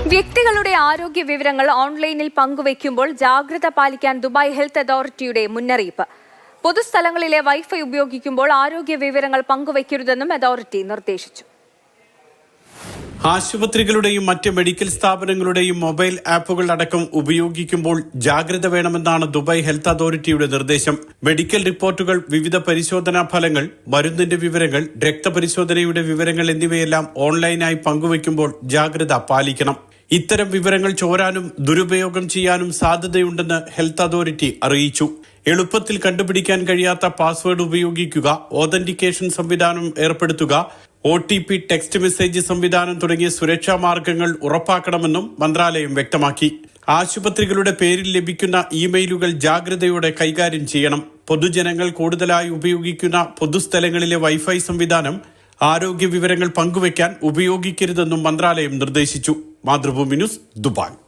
വ്യക്തികളുടെ ആരോഗ്യ വിവരങ്ങൾ ഓൺലൈനിൽ പങ്കുവയ്ക്കുമ്പോൾ ജാഗ്രത പാലിക്കാൻ ദുബായ് ഹെൽത്ത് അതോറിറ്റിയുടെ മുന്നറിയിപ്പ്. പൊതുസ്ഥലങ്ങളിലെ വൈഫൈ ഉപയോഗിക്കുമ്പോൾ ആരോഗ്യ വിവരങ്ങൾ പങ്കുവയ്ക്കരുതെന്നും അതോറിറ്റി നിർദ്ദേശിച്ചു. ആശുപത്രികളുടെയും മറ്റ് മെഡിക്കൽ സ്ഥാപനങ്ങളുടെയും മൊബൈൽ ആപ്പുകൾ അടക്കം ഉപയോഗിക്കുമ്പോൾ ജാഗ്രത വേണമെന്നാണ് ദുബായ് ഹെൽത്ത് അതോറിറ്റിയുടെ നിർദ്ദേശം. മെഡിക്കൽ റിപ്പോർട്ടുകൾ, വിവിധ പരിശോധനാ ഫലങ്ങൾ, മരുന്നിന്റെ വിവരങ്ങൾ, രക്തപരിശോധനയുടെ വിവരങ്ങൾ എന്നിവയെല്ലാം ഓൺലൈനായി പങ്കുവയ്ക്കുമ്പോൾ ജാഗ്രത പാലിക്കണം. ഇത്തരം വിവരങ്ങൾ ചോരാനും ദുരുപയോഗം ചെയ്യാനും സാധ്യതയുണ്ടെന്ന് ഹെൽത്ത് അതോറിറ്റി അറിയിച്ചു. എളുപ്പത്തിൽ കണ്ടുപിടിക്കാൻ കഴിയാത്ത പാസ്വേഡ് ഉപയോഗിക്കുക, ഓതന്റിക്കേഷൻ സംവിധാനം ഏർപ്പെടുത്തുക, OTP ടെക്സ്റ്റ് മെസ്സേജ് സംവിധാനം തുടങ്ങിയ സുരക്ഷാ മാർഗങ്ങൾ ഉറപ്പാക്കണമെന്നും മന്ത്രാലയം വ്യക്തമാക്കി. ആശുപത്രികളുടെ പേരിൽ ലഭിക്കുന്ന ഇമെയിലുകൾ ജാഗ്രതയോടെ കൈകാര്യം ചെയ്യണം. പൊതുജനങ്ങൾ കൂടുതലായി ഉപയോഗിക്കുന്ന പൊതുസ്ഥലങ്ങളിലെ വൈഫൈ സംവിധാനം ആരോഗ്യ വിവരങ്ങൾ പങ്കുവയ്ക്കാൻ ഉപയോഗിക്കരുതെന്നും മന്ത്രാലയം നിർദ്ദേശിച്ചു. Mathrubhumi news, Dubai.